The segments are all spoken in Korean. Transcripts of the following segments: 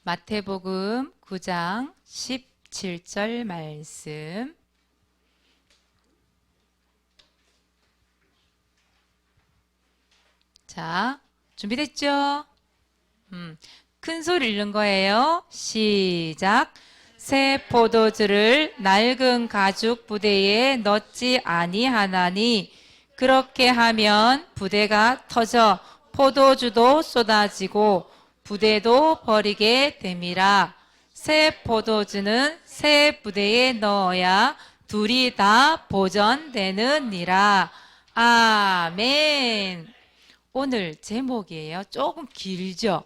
마태복음 9장 17절 말씀. 자, 준비됐죠? 큰 소리 읽는 거예요. 시작. 새 포도주를 낡은 가죽 부대에 넣지 아니하나니 그렇게 하면 부대가 터져 포도주도 쏟아지고 부대도 버리게 됨이라. 새 포도주는 새 부대에 넣어야 둘이 다 보존되느니라. 아멘. 오늘 제목이에요. 조금 길죠?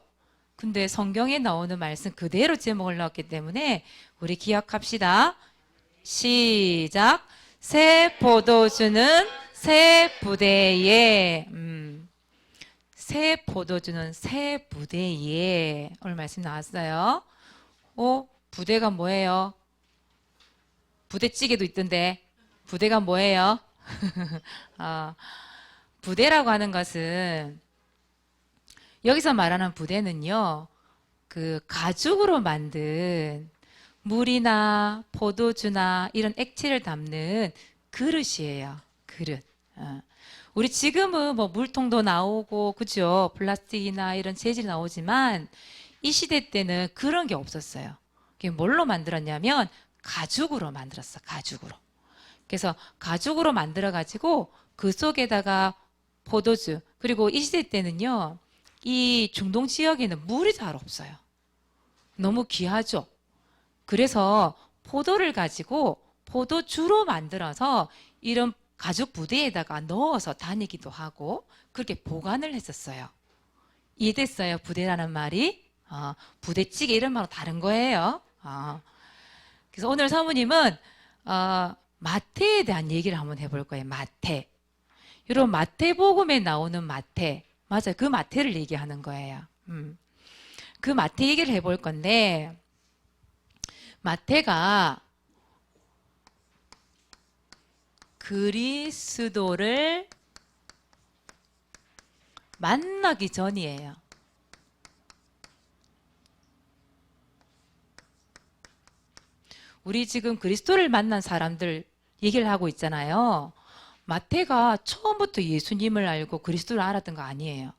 근데 성경에 나오는 말씀 그대로 제목을 넣었기 때문에 우리 기억합시다. 시작. 새 포도주는 새 부대에. 새 포도주는 새 부대에. 오늘 말씀 나왔어요. 부대가 뭐예요? 부대찌개도 있던데. 부대가 뭐예요? 부대라고 하는 것은, 여기서 말하는 부대는요, 그 가죽으로 만든 물이나 포도주나 이런 액체를 담는 그릇이에요. 그릇. 우리 지금은 뭐 물통도 나오고, 그죠? 플라스틱이나 이런 재질이 나오지만, 이 시대 때는 그런 게 없었어요. 그게 뭘로 만들었냐면, 가죽으로 만들었어. 가죽으로. 그래서 가죽으로 만들어가지고, 그 속에다가 포도주, 그리고 이 시대 때는요, 이 중동 지역에는 물이 잘 없어요. 너무 귀하죠. 그래서 포도를 가지고 포도주로 만들어서 이런 가죽 부대에다가 넣어서 다니기도 하고 그렇게 보관을 했었어요. 이해됐어요? 부대라는 말이? 부대찌개 이런 말로 다른 거예요. 그래서 오늘 사모님은 마태에 대한 얘기를 한번 해볼 거예요. 마태. 여러분 마태복음에 나오는 마태, 맞아요. 그 마태를 얘기하는 거예요. 그 마태 얘기를 해볼 건데, 마태가 그리스도를 만나기 전이에요. 우리 지금 그리스도를 만난 사람들 얘기를 하고 있잖아요. 마태가 처음부터 예수님을 알고 그리스도를 알았던 거 아니에요.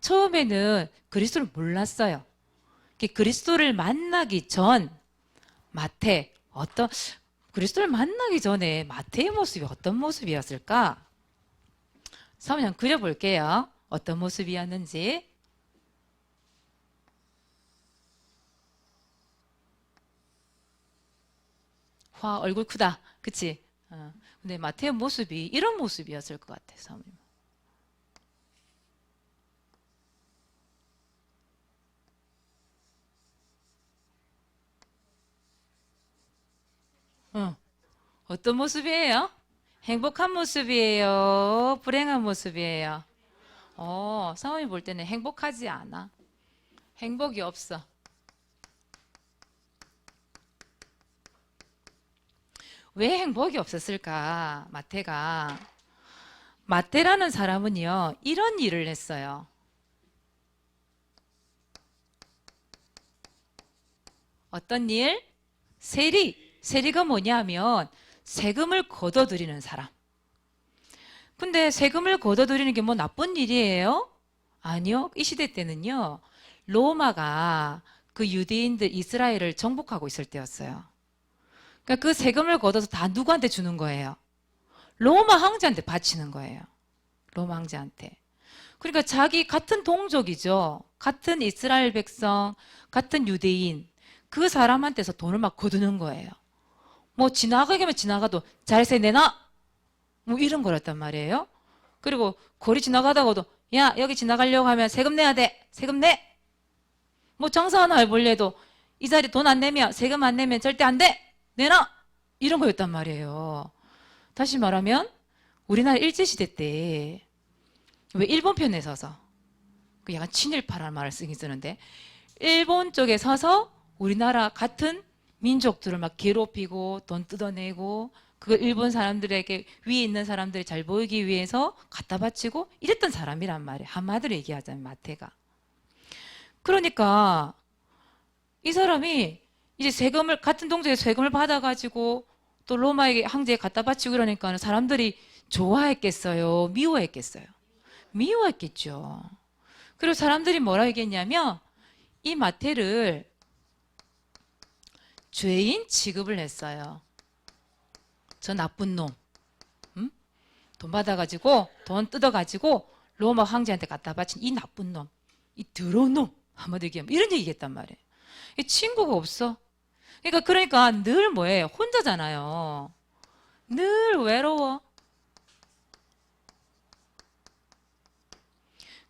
처음에는 그리스도를 몰랐어요. 그리스도를 만나기 전 마태, 그리스도를 만나기 전에 마태의 모습이 어떤 모습이었을까? 한번 그려볼게요. 어떤 모습이었는지. 와, 얼굴 크다. 그치? 근데 마태의 모습이 이런 모습이었을 것 같아요. 사모님. 어떤 모습이에요? 행복한 모습이에요? 불행한 모습이에요? 사모님 볼 때는 행복하지 않아. 행복이 없어. 왜 행복이 없었을까? 마태라는 사람은요, 이런 일을 했어요. 어떤 일? 세리가 뭐냐면 세금을 걷어들이는 사람. 근데 세금을 걷어들이는 게 뭐 나쁜 일이에요? 아니요. 이 시대 때는요, 로마가 그 유대인들 이스라엘을 정복하고 있을 때였어요. 그러니까 그 세금을 걷어서 다 누구한테 주는 거예요? 로마 황제한테 바치는 거예요. 로마 황제한테. 그러니까 자기 같은 동족이죠. 같은 이스라엘 백성, 같은 유대인, 그 사람한테서 돈을 막 거두는 거예요. 뭐 지나가기만 지나가도 잘세 내놔! 뭐 이런 거였단 말이에요. 그리고 거리 지나가다가도 야, 여기 지나가려고 하면 세금 내야 돼! 세금 내! 뭐 장사 하나 해보려도 이 자리 돈 안 내면, 세금 안 내면 절대 안 돼! 내놔! 이런 거였단 말이에요. 다시 말하면 우리나라 일제시대 때 왜 일본 편에 서서 그 약간 친일파라는 말을 쓰긴 쓰는데 일본 쪽에 서서 우리나라 같은 민족들을 막 괴롭히고 돈 뜯어내고 그걸 일본 사람들에게 위에 있는 사람들이 잘 보이기 위해서 갖다 바치고 이랬던 사람이란 말이에요. 한마디로 얘기하자면 마태가. 그러니까 이 사람이 이제 세금을, 같은 동족에 세금을 받아가지고 또 로마의 황제에 갖다 바치고 이러니까 사람들이 좋아했겠어요? 미워했겠어요? 미워했겠죠. 그리고 사람들이 뭐라 얘기했냐면 이 마태를 죄인 취급을 했어요. 저 나쁜 놈. 응? 돈 받아가지고, 돈 뜯어가지고 로마 황제한테 갖다 바친 이 나쁜 놈. 이 더러운 놈. 한마디 얘기하면 이런 얘기했단 말이에요. 친구가 없어. 그러니까 늘 뭐예요? 혼자잖아요. 늘 외로워.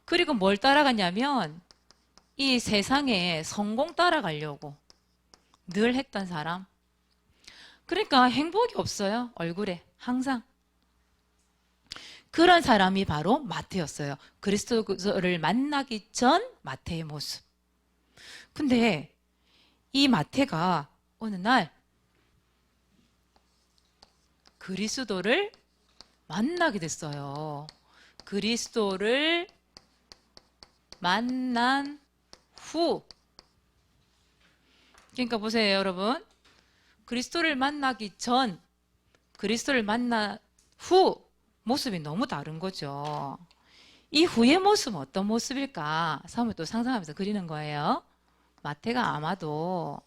그리고 뭘 따라가냐면 이 세상에 성공 따라가려고 늘 했던 사람. 그러니까 행복이 없어요. 얼굴에 항상. 그런 사람이 바로 마태였어요. 그리스도를 만나기 전 마태의 모습. 근데 이 마태가 어느 날 그리스도를 만나게 됐어요. 그리스도를 만난 후. 그러니까 보세요, 여러분. 그리스도를 만나기 전, 그리스도를 만난 후 모습이 너무 다른 거죠. 이 후의 모습은 어떤 모습일까? 한번 또 상상하면서 그리는 거예요. 마태가 아마도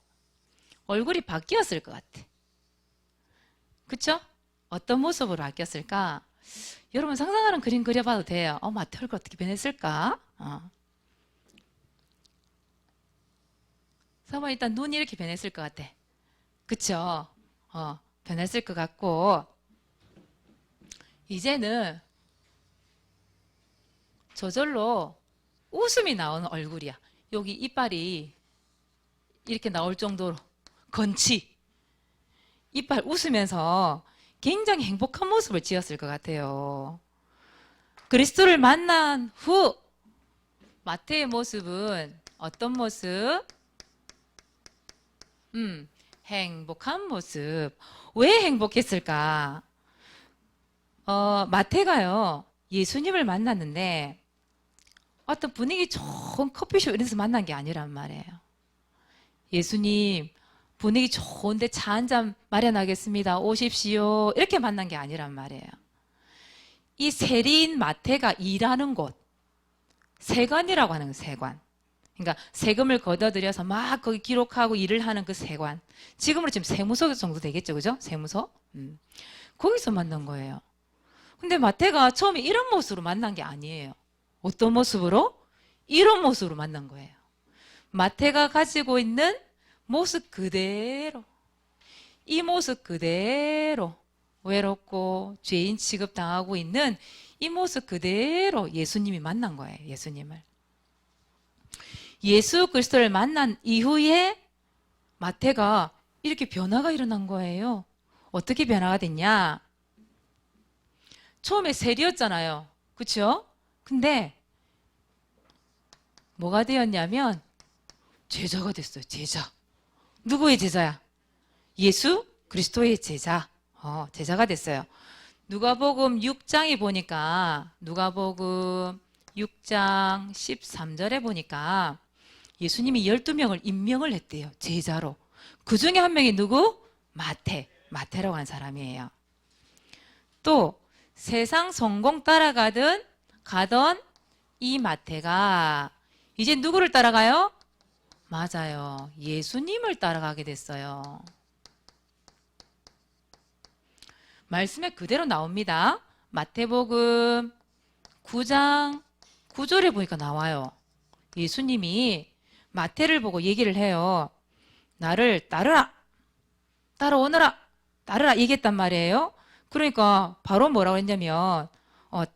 얼굴이 바뀌었을 것 같아. 그쵸? 어떤 모습으로 바뀌었을까? 여러분 상상하는 그림 그려봐도 돼요. 마태 얼굴 어떻게 변했을까? 한번 일단 눈이 이렇게 변했을 것 같아. 그쵸? 변했을 것 같고, 이제는 저절로 웃음이 나오는 얼굴이야. 여기 이빨이 이렇게 나올 정도로 건치. 이빨 웃으면서 굉장히 행복한 모습을 지었을 것 같아요. 그리스도를 만난 후 마태의 모습은 어떤 모습? 행복한 모습. 왜 행복했을까? 마태가요, 예수님을 만났는데 어떤 분위기 좋은 커피숍 이런 데서 만난 게 아니란 말이에요. 예수님, 분위기 좋은데 차 한 잔 마련하겠습니다. 오십시오. 이렇게 만난 게 아니란 말이에요. 이 세리인 마태가 일하는 곳, 세관이라고 하는 세관. 그러니까 세금을 걷어들여서 막 거기 기록하고 일을 하는 그 세관. 지금으로 지금 세무서 정도 되겠죠, 그죠? 세무서. 거기서 만난 거예요. 근데 마태가 처음에 이런 모습으로 만난 게 아니에요. 어떤 모습으로? 이런 모습으로 만난 거예요. 마태가 가지고 있는 모습 그대로, 이 모습 그대로 외롭고 죄인 취급당하고 있는 이 모습 그대로 예수님이 만난 거예요. 예수님을. 예수 그리스도를 만난 이후에 마태가 이렇게 변화가 일어난 거예요. 어떻게 변화가 됐냐? 처음에 세리였잖아요. 그렇죠? 근데 뭐가 되었냐면 제자가 됐어요. 제자. 누구의 제자야? 예수 그리스도의 제자. 제자가 됐어요. 누가복음 6장에 보니까, 누가복음 6장 13절에 보니까 예수님이 12명을 임명을 했대요. 제자로. 그 중에 한 명이 누구? 마태라고 하는 사람이에요. 또 세상 성공 가던 이 마태가 이제 누구를 따라가요? 맞아요. 예수님을 따라가게 됐어요. 말씀에 그대로 나옵니다. 마태복음 9장 9절에 보니까 나와요. 예수님이 마태를 보고 얘기를 해요. 나를 따르라. 따라오너라. 따르라 얘기했단 말이에요. 그러니까 바로 뭐라고 했냐면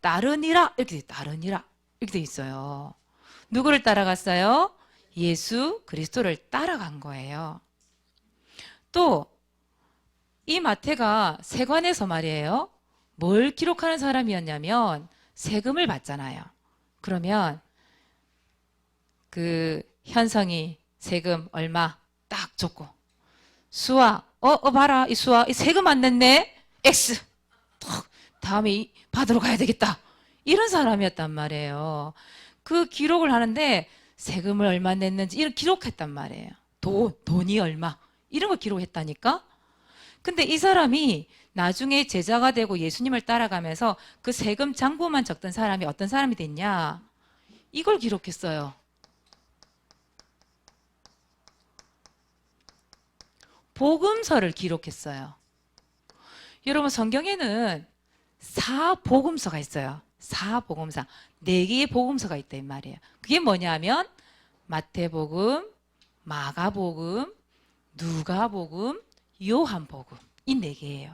따르니라 이렇게 따르니라 이렇게 돼 있어요. 누구를 따라갔어요? 예수 그리스도를 따라간 거예요. 또 이 마태가 세관에서 말이에요. 뭘 기록하는 사람이었냐면 세금을 받잖아요. 그러면 그 현성이 세금 얼마 딱 줬고 수아 봐라 이 수아 이 세금 안 냈네 X 다음에 받으러 가야 되겠다 이런 사람이었단 말이에요. 그 기록을 하는데 세금을 얼마 냈는지 이런 기록했단 말이에요. 돈이 얼마 이런 걸 기록했다니까. 근데 이 사람이 나중에 제자가 되고 예수님을 따라가면서 그 세금 잔고만 적던 사람이 어떤 사람이 됐냐? 이걸 기록했어요. 복음서를 기록했어요. 여러분, 성경에는 사복음서가 있어요. 사복음서. 4개의 복음서가 있다 이 말이에요. 그게 뭐냐면 마태복음, 마가복음, 누가복음, 요한복음. 이 4개예요.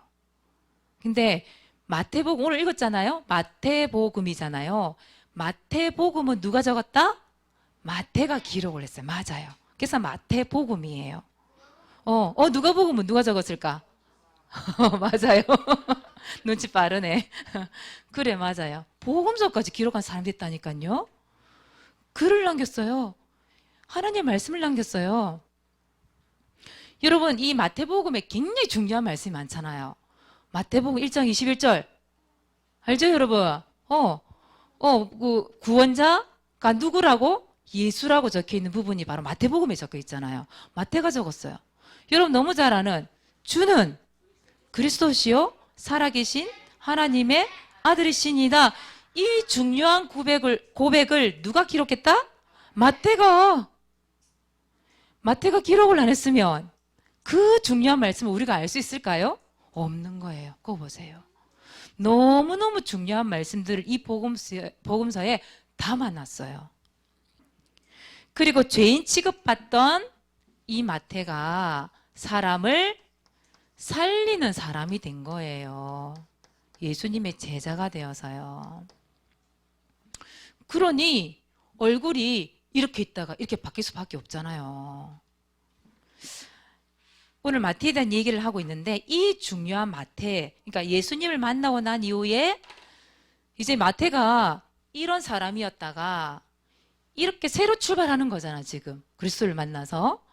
근데 마태복음 오늘 읽었잖아요. 마태복음이잖아요. 마태복음은 누가 적었다? 마태가 기록을 했어요. 맞아요. 그래서 마태복음이에요. 누가복음은 누가 적었을까? 맞아요. 눈치 빠르네. 그래, 맞아요. 복음서까지 기록한 사람이 있다니까요. 글을 남겼어요. 하나님의 말씀을 남겼어요. 여러분, 이 마태복음에 굉장히 중요한 말씀이 많잖아요. 마태복음 1장 21절. 알죠, 여러분? 그 구원자가 누구라고? 예수라고 적혀 있는 부분이 바로 마태복음에 적혀 있잖아요. 마태가 적었어요. 여러분 너무 잘 아는 주는 그리스도시요 살아계신 하나님의 아들이시니다. 이 중요한 고백을 누가 기록했다? 마태가 기록을 안 했으면 그 중요한 말씀을 우리가 알 수 있을까요? 없는 거예요. 그거 보세요. 너무너무 중요한 말씀들을 이 복음서에 담아놨어요. 그리고 죄인 취급받던 이 마태가 사람을 살리는 사람이 된 거예요. 예수님의 제자가 되어서요. 그러니 얼굴이 이렇게 있다가 이렇게 바뀔 수밖에 없잖아요. 오늘 마태에 대한 얘기를 하고 있는데 이 중요한 마태, 그러니까 예수님을 만나고 난 이후에 이제 마태가 이런 사람이었다가 이렇게 새로 출발하는 거잖아, 지금. 그리스도를 만나서.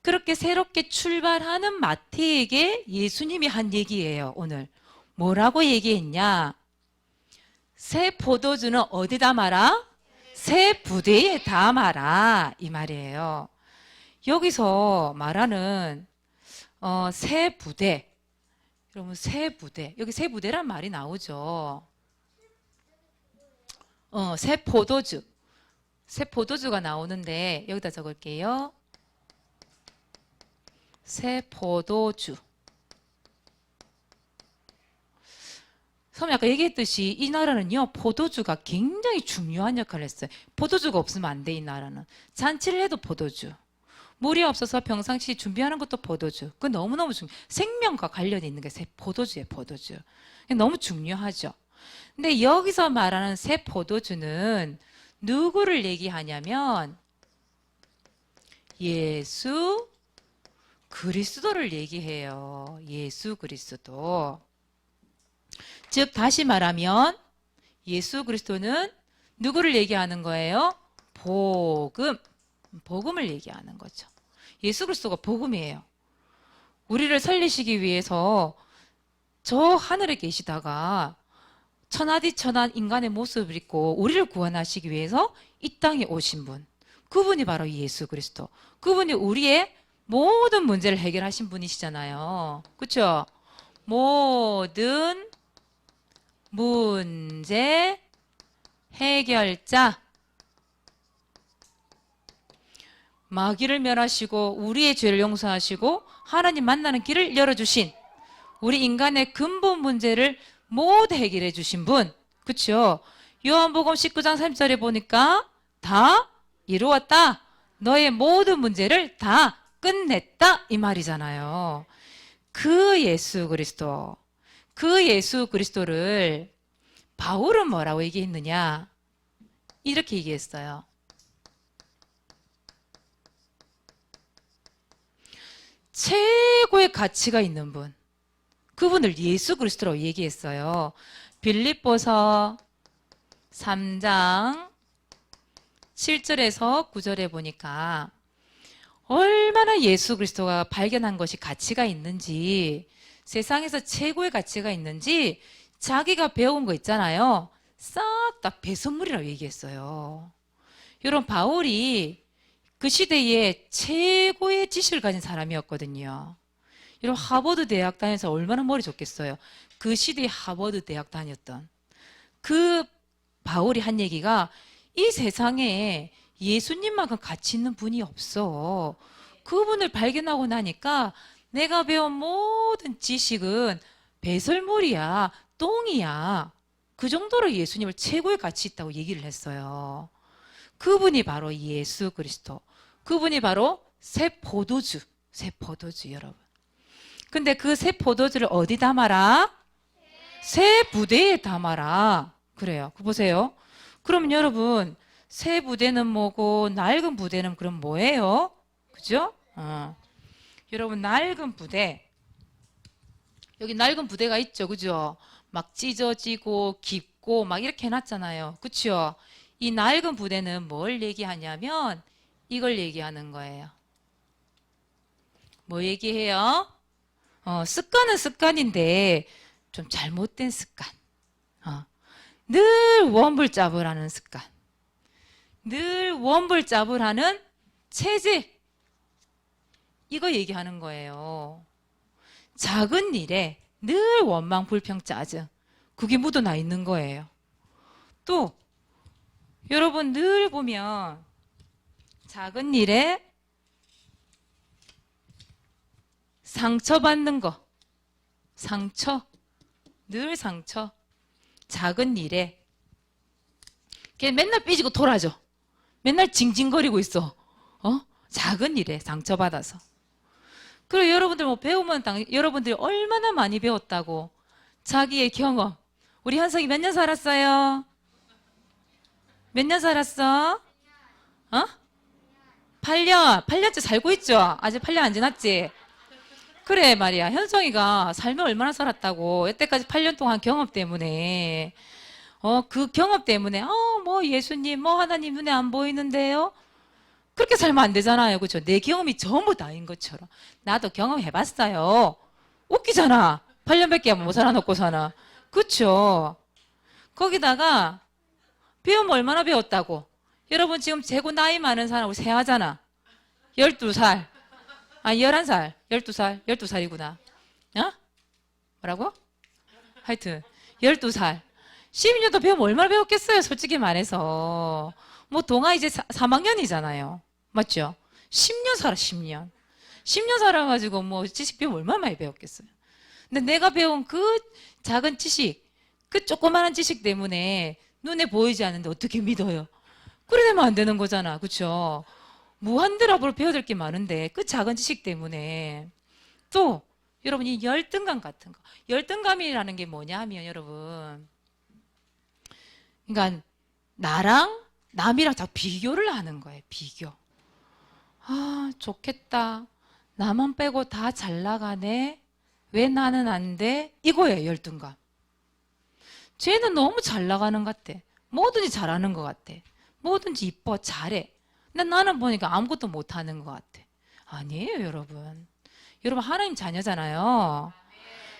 그렇게 새롭게 출발하는 마태에게 예수님이 한 얘기예요, 오늘. 뭐라고 얘기했냐? 새 포도주는 어디 담아라? 새 부대에 담아라. 이 말이에요. 여기서 말하는 새 부대. 여러분, 새 부대. 여기 새 부대란 말이 나오죠. 새 포도주. 새 포도주가 나오는데 여기다 적을게요. 새 포도주. 처음에 아까 얘기했듯이 이 나라는요, 포도주가 굉장히 중요한 역할을 했어요. 포도주가 없으면 안 돼, 이 나라는. 잔치를 해도 포도주. 물이 없어서 평상시 준비하는 것도 포도주. 그건 너무너무 중요해요. 생명과 관련이 있는 게 새 포도주예요, 포도주. 너무 중요하죠. 근데 여기서 말하는 새 포도주는 누구를 얘기하냐면 예수 그리스도를 얘기해요. 예수 그리스도. 즉 다시 말하면 예수 그리스도는 누구를 얘기하는 거예요? 복음을 얘기하는 거죠. 예수 그리스도가 복음이에요. 우리를 살리시기 위해서 저 하늘에 계시다가 천하디천한 인간의 모습을 입고 우리를 구원하시기 위해서 이 땅에 오신 분, 그분이 바로 예수 그리스도. 그분이 우리의 모든 문제를 해결하신 분이시잖아요. 그렇죠? 모든 문제 해결자. 마귀를 멸하시고 우리의 죄를 용서하시고 하나님 만나는 길을 열어주신, 우리 인간의 근본 문제를 모두 해결해 주신 분. 그렇죠? 요한복음 19장 3절에 보니까 다 이루었다. 너의 모든 문제를 다 끝냈다. 이 말이잖아요. 그 예수 그리스도. 그 예수 그리스도를 바울은 뭐라고 얘기했느냐? 이렇게 얘기했어요. 최고의 가치가 있는 분. 그분을 예수 그리스도라고 얘기했어요. 빌립보서 3장 7절에서 9절에 보니까 얼마나 예수 그리스도가 발견한 것이 가치가 있는지, 세상에서 최고의 가치가 있는지 자기가 배운 거 있잖아요. 싹 다 배선물이라고 얘기했어요. 여러분, 바울이 그 시대에 최고의 지식을 가진 사람이었거든요. 여러분 하버드 대학 다녀서 얼마나 머리 좋겠어요. 그 시대에 하버드 대학 다녔던 그 바울이 한 얘기가 이 세상에 예수님만큼 가치 있는 분이 없어. 그분을 발견하고 나니까 내가 배운 모든 지식은 배설물이야, 똥이야. 그 정도로 예수님을 최고의 가치 있다고 얘기를 했어요. 그분이 바로 예수 그리스도. 그분이 바로 새 포도주, 새 포도주 여러분. 근데 그 새 포도주를 어디 담아라? 새 부대에 담아라. 그래요. 그 보세요. 그럼 여러분 새 부대는 뭐고 낡은 부대는 그럼 뭐예요? 그죠? 여러분 낡은 부대, 여기 낡은 부대가 있죠. 그죠? 막 찢어지고 깊고 막 이렇게 해놨잖아요. 그쵸? 이 낡은 부대는 뭘 얘기하냐면 이걸 얘기하는 거예요. 뭐 얘기해요? 습관은 습관인데 좀 잘못된 습관. 늘 원불자불하는 습관. 늘 원불자불하는 체질. 이거 얘기하는 거예요. 작은 일에 늘 원망, 불평, 짜증. 그게 묻어나 있는 거예요. 또 여러분 늘 보면 작은 일에 상처받는 거. 상처. 늘 상처. 작은 일에 걔 맨날 삐지고 돌아져. 맨날 징징거리고 있어. 작은 일에 상처받아서. 그리고 여러분들 뭐 배우면 여러분들이 얼마나 많이 배웠다고. 자기의 경험. 우리 현석이 몇 년 살았어요? 몇 년 살았어? 8년. 8년째 살고 있죠? 아직 8년 안 지났지? 그래 말이야. 현성이가 살면 얼마나 살았다고. 여태까지 8년 동안 경험 때문에. 그 경험 때문에 뭐 예수님 뭐 하나님 눈에 안 보이는데요. 그렇게 살면 안 되잖아요. 그렇죠? 내 경험이 전부 다인 것처럼. 나도 경험해봤어요. 웃기잖아. 8년밖에 못 살아놓고 사나. 그렇죠? 거기다가 배우면 얼마나 배웠다고. 여러분 지금 재고 나이 많은 사람하고 세하잖아. 12살. 11살. 12살. 12살이구나. 뭐라고? 하여튼 12살. 12년도 배우면 얼마나 배웠겠어요. 솔직히 말해서. 뭐 동아 이제 3학년이잖아요. 맞죠? 10년 살아 10년. 10년 살아가지고 뭐 지식 배우면 얼마나 많이 배웠겠어요. 근데 내가 배운 그 작은 지식, 그 조그마한 지식 때문에 눈에 보이지 않는데 어떻게 믿어요? 그래 되면 안 되는 거잖아. 그렇죠? 무한대로 앞으로 배워야 될 게 많은데 그 작은 지식 때문에. 또 여러분 이 열등감 같은 거. 열등감이라는 게 뭐냐 하면 여러분, 그러니까 나랑 남이랑 자꾸 비교를 하는 거예요. 비교. 좋겠다. 나만 빼고 다 잘 나가네. 왜 나는 안 돼? 이거예요. 열등감. 쟤는 너무 잘 나가는 것 같아. 뭐든지 잘하는 것 같아. 뭐든지 이뻐, 잘해. 근데 나는 보니까 아무것도 못하는 것 같아. 아니에요, 여러분. 여러분 하나님 자녀잖아요.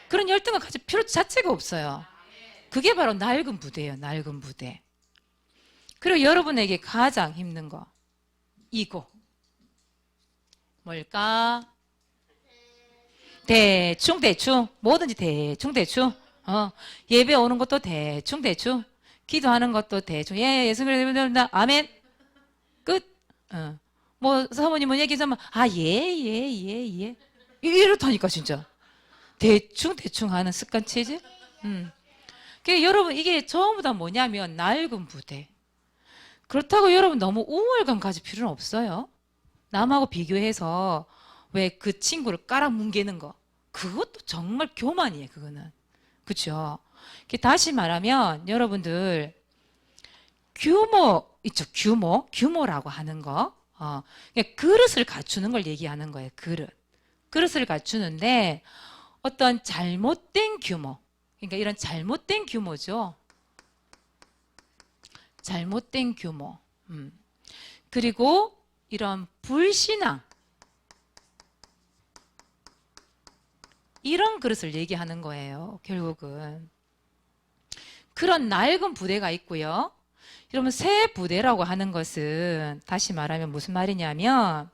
그런 열등감 가질 필요 자체가 없어요. 그게 바로 낡은 부대예요. 낡은 부대. 그리고 여러분에게 가장 힘든 거 이거 뭘까? 대충 뭐든지 대충 예배 오는 것도 대충 기도하는 것도 대충 예수 그리스도 아멘 끝. 뭐 사모님 뭐 얘기하면 예 이렇다니까 진짜 대충 하는 습관 체질. 그러니까 여러분 이게 전부 다 뭐냐면 낡은 부대. 그렇다고 여러분 너무 우월감 가질 필요는 없어요. 남하고 비교해서 왜 그 친구를 깔아뭉개는 거. 그것도 정말 교만이에요. 그거는. 그렇죠? 다시 말하면 여러분들 규모 있죠. 규모라고 하는 거. 그러니까 그릇을 갖추는 걸 얘기하는 거예요. 그릇을 갖추는데 어떤 잘못된 규모. 그러니까 이런 잘못된 규모죠. 잘못된 규모. 그리고 이런 불신앙. 이런 그릇을 얘기하는 거예요. 결국은. 그런 낡은 부대가 있고요. 여러분, 새 부대라고 하는 것은 다시 말하면 무슨 말이냐면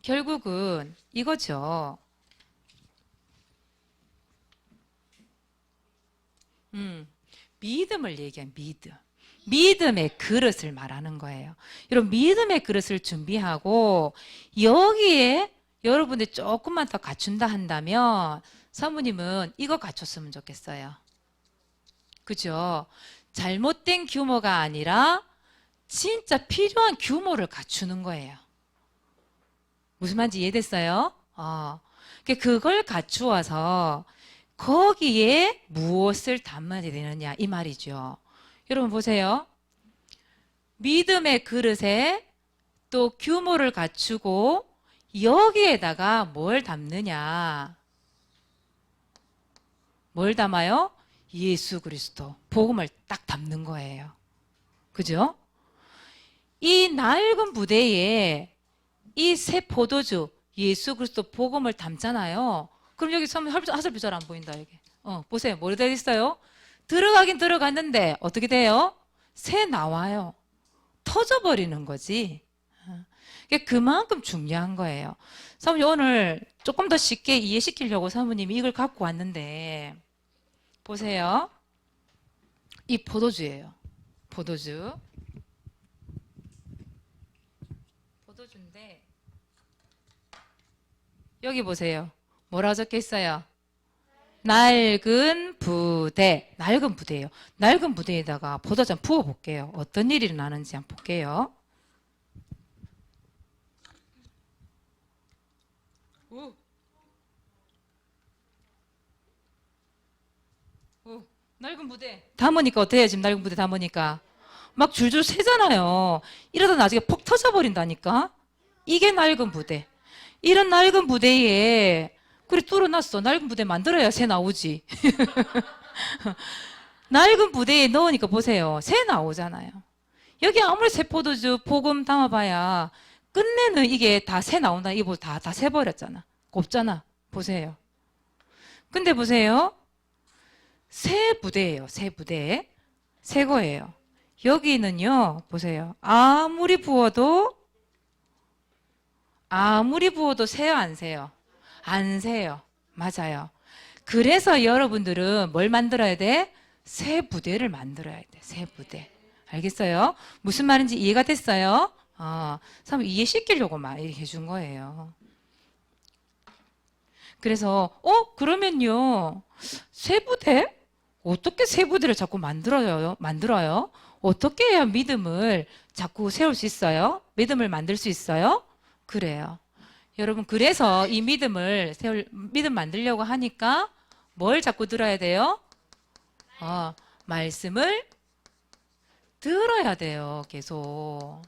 결국은 이거죠. 믿음을 얘기한 믿음. 믿음의 그릇을 말하는 거예요. 여러분, 믿음의 그릇을 준비하고 여기에 여러분들이 조금만 더 갖춘다 한다면 사모님은 이거 갖췄으면 좋겠어요. 그죠? 잘못된 규모가 아니라 진짜 필요한 규모를 갖추는 거예요. 무슨 말인지 이해됐어요? 그걸 갖추어서 거기에 무엇을 담아야 되느냐 이 말이죠. 여러분 보세요. 믿음의 그릇에 또 규모를 갖추고 여기에다가 뭘 담느냐. 뭘 담아요? 예수 그리스도 복음을 딱 담는 거예요. 그죠? 이 낡은 부대에 이 새 포도주 예수 그리스도 복음을 담잖아요. 그럼 여기 하슬비 잘 안 보인다 여기. 보세요. 뭐로 되어 있어요? 들어가긴 들어갔는데 어떻게 돼요? 새 나와요. 터져버리는 거지. 그만큼 중요한 거예요. 사모님 오늘 조금 더 쉽게 이해시키려고 사모님이 이걸 갖고 왔는데 보세요. 이 포도주예요. 포도주. 포도주인데 여기 보세요. 뭐라고 적혀 있어요? 낡은 부대. 낡은 부대예요. 낡은 부대에다가 포도주 한번 부어볼게요. 어떤 일이 일어나는지 한번 볼게요. 낡은 부대. 담으니까 어때요? 지금 낡은 부대 담으니까. 막 줄줄 새잖아요. 이러다 나중에 폭 터져버린다니까. 이게 낡은 부대. 이런 낡은 부대에 그래 뚫어놨어. 낡은 부대 만들어야 새 나오지. 낡은 부대에 넣으니까 보세요. 새 나오잖아요. 여기 아무리 새 포도주 복음 담아봐야 끝내는 이게 다 새 나온다. 이거 다 새버렸잖아. 곱잖아. 보세요. 근데 보세요. 새 부대예요. 새 부대. 새 거예요. 여기는요. 보세요. 아무리 부어도 새요 안 새요? 안 새요. 맞아요. 그래서 여러분들은 뭘 만들어야 돼? 새 부대를 만들어야 돼. 새 부대. 알겠어요? 무슨 말인지 이해가 됐어요? 사람 이해시키려고 말 이렇게 해준 거예요. 그래서 그러면요. 새 부대? 어떻게 새 부대를 자꾸 만들어요? 어떻게 해야 믿음을 자꾸 세울 수 있어요? 믿음을 만들 수 있어요? 그래요. 여러분, 그래서 이 믿음 만들려고 하니까 뭘 자꾸 들어야 돼요? 말씀을 들어야 돼요. 계속.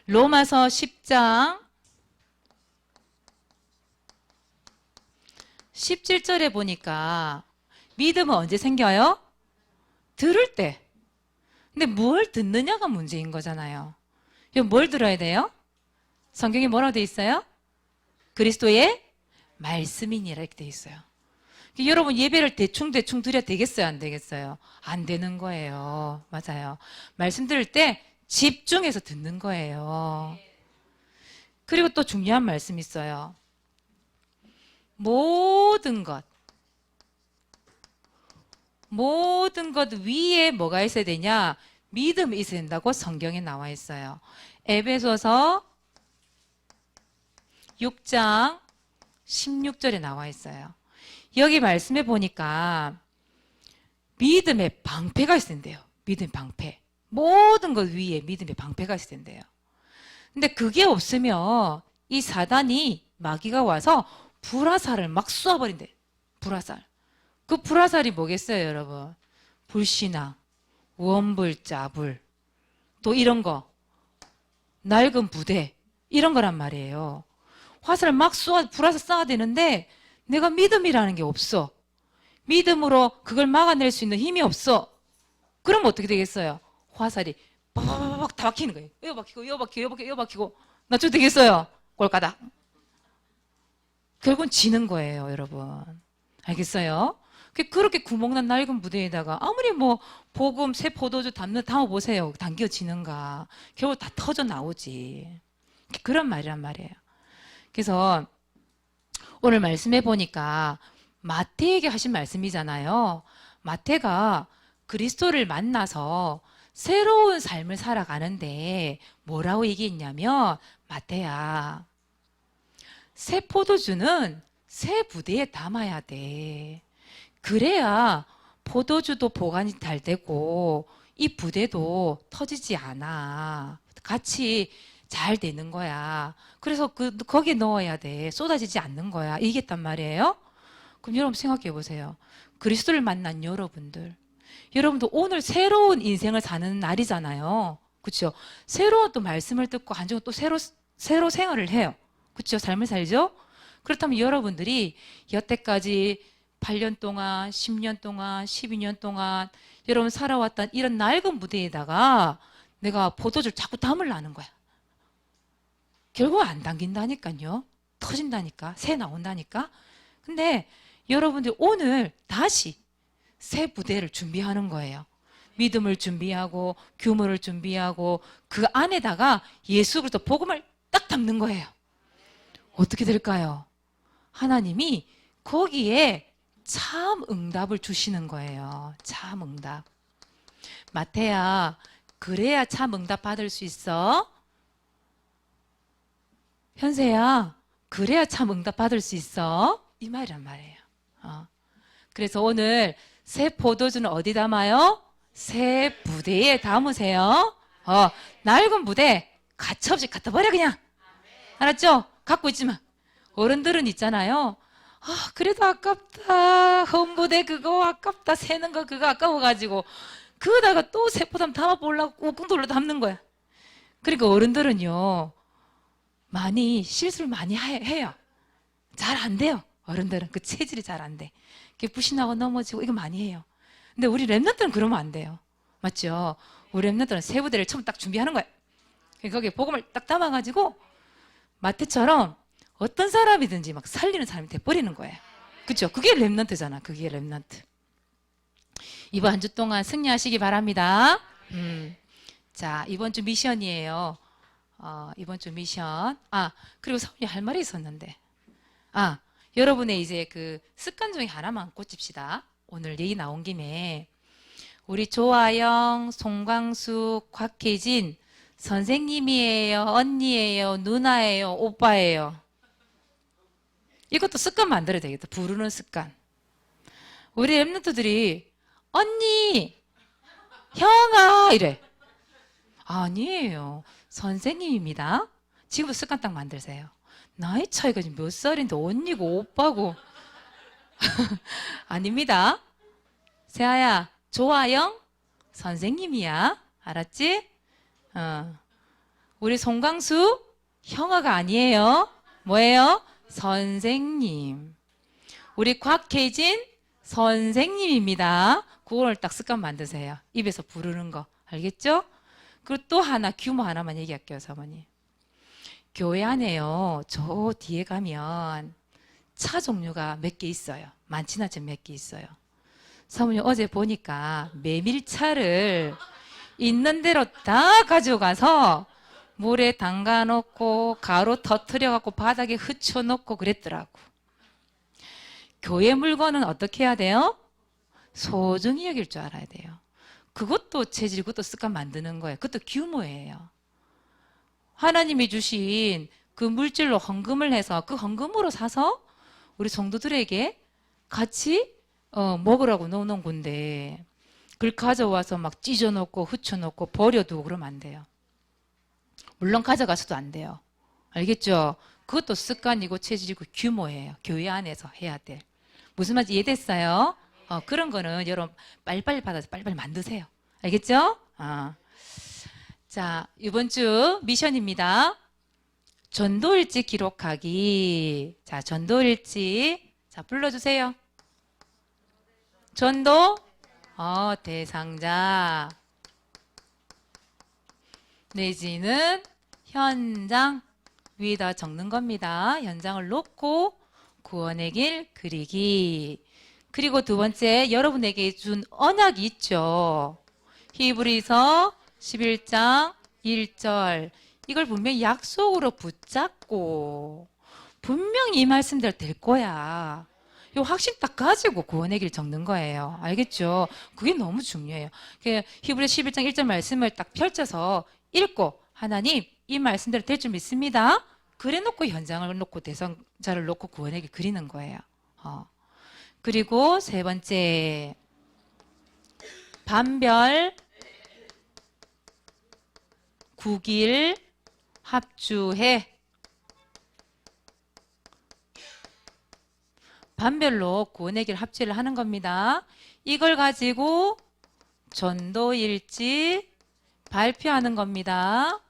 로마서 10장 17절에 보니까 믿음은 언제 생겨요? 들을 때. 근데 뭘 듣느냐가 문제인 거잖아요. 뭘 들어야 돼요? 성경에 뭐라고 돼 있어요? 그리스도의 말씀이니라 이렇게 돼 있어요. 여러분 예배를 대충 드려야 되겠어요? 안 되겠어요? 안 되는 거예요. 맞아요. 말씀 들을 때 집중해서 듣는 거예요. 그리고 또 중요한 말씀이 있어요. 모든 것 위에 뭐가 있어야 되냐? 믿음이 있어야 된다고 성경에 나와 있어요. 에베소서 6장 16절에 나와 있어요. 여기 말씀해 보니까 믿음의 방패가 있어야 된대요. 믿음의 방패. 모든 것 위에 믿음의 방패가 있어야 된대요. 근데 그게 없으면 이 사단이 마귀가 와서 불화살을 막 쏘아버린대. 불화살. 그 불화살이 뭐겠어요, 여러분? 불신앙, 원불자불, 또 이런 거, 낡은 부대, 이런 거란 말이에요. 화살을 막 불화살 쏴야 되는데 내가 믿음이라는 게 없어. 믿음으로 그걸 막아낼 수 있는 힘이 없어. 그럼 어떻게 되겠어요? 화살이 빡빡빡 다 박히는 거예요. 이거 박히고 나 저 되겠어요? 꼴까닥. 결국은 지는 거예요, 여러분. 알겠어요? 그렇게 구멍난 낡은 무대에다가 아무리 뭐 복음 새 포도주 담아보세요. 당겨지는가. 결국 다 터져 나오지. 그런 말이란 말이에요. 그래서 오늘 말씀해 보니까 마태에게 하신 말씀이잖아요. 마태가 그리스도를 만나서 새로운 삶을 살아가는데 뭐라고 얘기했냐면, 마태야, 새 포도주는 새 부대에 담아야 돼. 그래야 포도주도 보관이 잘 되고 이 부대도 터지지 않아. 같이 잘 되는 거야. 그래서 거기에 넣어야 돼. 쏟아지지 않는 거야. 얘기했단 말이에요. 그럼 여러분 생각해 보세요. 그리스도를 만난 여러분도 오늘 새로운 인생을 사는 날이잖아요. 그렇죠? 새로운 또 말씀을 듣고 한 주간 또 새로 생활을 해요. 그렇죠? 삶을 살죠? 그렇다면 여러분들이 여태까지 8년 동안, 10년 동안, 12년 동안 여러분 살아왔던 이런 낡은 무대에다가 내가 포도주를 자꾸 담으려는 거야. 결국 안 당긴다니까요. 터진다니까. 새 나온다니까. 근데 여러분들 오늘 다시 새 부대를 준비하는 거예요. 믿음을 준비하고 규모를 준비하고 그 안에다가 예수 그리스도 복음을 딱 담는 거예요. 어떻게 될까요? 하나님이 거기에 참 응답을 주시는 거예요. 참 응답. 마태야, 그래야 참 응답 받을 수 있어. 현세야, 그래야 참 응답 받을 수 있어. 이 말이란 말이에요. 그래서 오늘 새 포도주는 어디 담아요? 새 부대에 담으세요. 낡은 부대 가차없이 갖다 버려 그냥. 알았죠? 갖고 있지만. 어른들은 있잖아요. 그래도 아깝다. 험부대 그거 아깝다. 새는 거 그거 아까워가지고 그거다가 또 새 포도 담아보려고 꾹꾹 돌려 담는 거야. 그러니까 어른들은요, 많이 실수를 많이 해요. 잘 안 돼요. 어른들은 그 체질이 잘 안 돼. 부신하고 넘어지고 이거 많이 해요. 근데 우리 랩런트는 그러면 안 돼요. 맞죠? 우리 랩런트는 새 부대를 처음 딱 준비하는 거예요. 거기에 복음을 딱 담아가지고 마태처럼 어떤 사람이든지 막 살리는 사람이 돼버리는 거예요. 그렇죠? 그게 랩런트잖아. 그게 랩런트. 이번 한 주 동안 승리하시기 바랍니다. 자, 이번 주 미션이에요. 이번 주 미션. 그리고 사모님 할 말이 있었는데. 여러분의 이제 그 습관 중에 하나만 꽂힙시다. 오늘 얘기 나온 김에. 우리 조아영, 송광숙, 곽혜진 선생님이에요, 언니예요, 누나예요, 오빠예요. 이것도 습관 만들어야 되겠다. 부르는 습관. 우리 랩런트들이 언니, 형아 이래. 아니에요. 선생님입니다. 지금부터 습관 딱 만들세요. 나이 차이가 지금 몇 살인데 언니고 오빠고. 아닙니다. 세아야, 조아영 선생님이야. 알았지? 우리 송광수 형아가 아니에요. 뭐예요? 선생님. 우리 곽혜진 선생님입니다. 그걸 딱 습관 만드세요. 입에서 부르는 거. 알겠죠? 그리고 또 하나, 규모 하나만 얘기할게요, 사모님. 교회 안에요, 저 뒤에 가면 차 종류가 몇 개 있어요. 많지는 않지만 몇 개 있어요. 사모님 어제 보니까 메밀차를 있는 대로 다 가져가서 물에 담가 놓고 가루 터트려 갖고 바닥에 흩쳐 놓고 그랬더라고. 교회 물건은 어떻게 해야 돼요? 소중히 여길 줄 알아야 돼요. 그것도 체질, 그것도 습관 만드는 거예요. 그것도 규모예요. 하나님이 주신 그 물질로 헌금을 해서 그 헌금으로 사서 우리 성도들에게 같이 먹으라고 넣어놓은 건데, 그걸 가져와서 막 찢어놓고 흩쳐놓고 버려두고 그러면 안 돼요. 물론 가져가서도 안 돼요. 알겠죠? 그것도 습관이고 체질이고 규모예요. 교회 안에서 해야 돼. 무슨 말인지 이해됐어요? 그런 거는 여러분 빨리빨리 받아서 빨리빨리 만드세요. 알겠죠? 자, 이번 주 미션입니다. 전도일지 기록하기. 자, 전도일지. 자, 불러주세요. 전도 대상자 내지는 현장 위에다 적는 겁니다. 현장을 놓고 구원의 길 그리기. 그리고 두 번째, 여러분에게 준 언약이 있죠. 히브리서 11장 1절. 이걸 분명히 약속으로 붙잡고 분명히 이 말씀대로 될 거야. 이 확신 딱 가지고 구원의 길 적는 거예요. 알겠죠? 그게 너무 중요해요. 히브리 11장 1절 말씀을 딱 펼쳐서 읽고 하나님 이 말씀대로 될 줄 믿습니다. 그래 놓고 현장을 놓고 대상자를 놓고 구원의 길 그리는 거예요. 그리고 세 번째, 반별, 국일, 합주해. 반별로 구원의 길 합주를 하는 겁니다. 이걸 가지고 전도일지 발표하는 겁니다.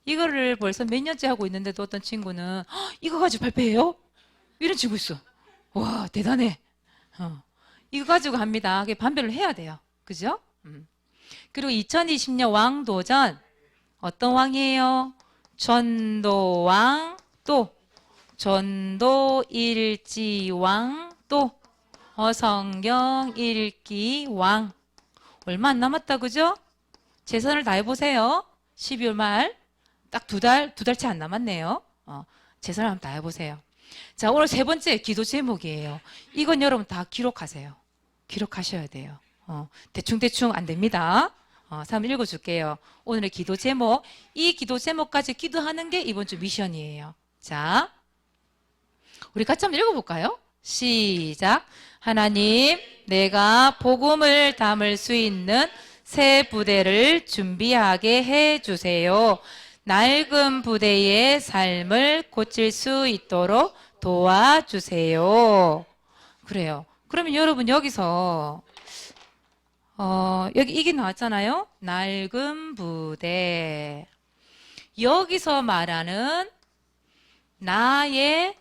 이거를 벌써 몇 년째 하고 있는데도 어떤 친구는 이거 가지고 발표해요? 이런 친구 있어. 와, 대단해. 이거 가지고 합니다. 그게 반별로 해야 돼요. 그죠? 그리고 2020년 왕도전 어떤 왕이에요? 전도왕, 또 전도일지왕, 또 성경 읽기 왕. 얼마 안 남았다, 그죠? 최선을 다해보세요. 12월 말 딱 두 달치 안 남았네요. 최선을 한번 다해보세요. 자, 오늘 세 번째 기도 제목이에요. 이건 여러분 다 기록하세요. 기록하셔야 돼요. 대충대충 안 됩니다. 한번 읽어줄게요. 오늘의 기도 제목. 이 기도 제목까지 기도하는 게 이번 주 미션이에요. 자, 우리 같이 한번 읽어볼까요? 시작. 하나님, 내가 복음을 담을 수 있는 새 부대를 준비하게 해주세요. 낡은 부대의 삶을 고칠 수 있도록 도와주세요. 그래요. 그러면 여러분 여기서 여기 이게 나왔잖아요. 낡은 부대. 여기서 말하는 나의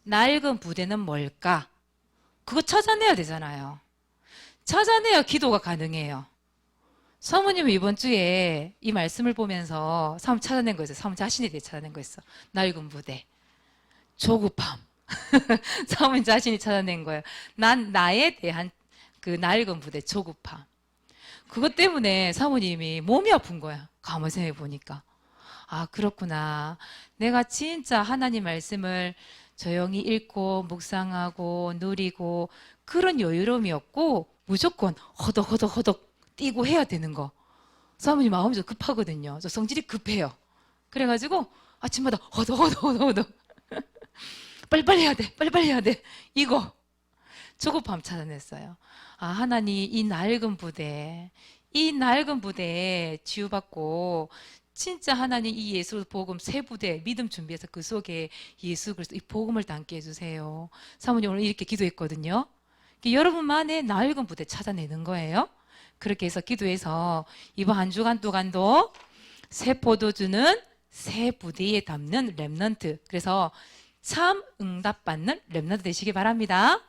낡은 부대는 뭘까? 그거 찾아내야 되잖아요. 찾아내야 기도가 가능해요. 사모님은 이번 주에 이 말씀을 보면서 사모 찾아낸 거 있어요. 사모 자신에 대해 찾아낸 거 있어. 낡은 부대. 조급함. 사모님 자신이 찾아낸 거예요. 난 나에 대한 그 낡은 부대, 조급함. 그것 때문에 사모님이 몸이 아픈 거야. 가만히 생각해 보니까. 아, 그렇구나. 내가 진짜 하나님 말씀을 조용히 읽고 묵상하고 누리고 그런 여유로움이 없고 무조건 허덕허덕 뛰고 해야 되는 거. 사모님 마음이 좀 급하거든요. 저 성질이 급해요. 그래가지고 아침마다 허덕허덕 빨리빨리 해야 돼. 빨리빨리 해야 돼. 이거 조급함 찾아냈어요. 아, 하나님 이 낡은 부대에 치유받고 진짜 하나님 이 예수 복음 새 부대 믿음 준비해서 그 속에 예수 그리스도 이 복음을 담게 해주세요. 사모님 오늘 이렇게 기도했거든요. 여러분만의 낡은 부대 찾아내는 거예요. 그렇게 해서 기도해서 이번 한 주간 동안도 새 포도주는 새 부대에 담는 렘넌트. 그래서 참 응답받는 렘넌트 되시기 바랍니다.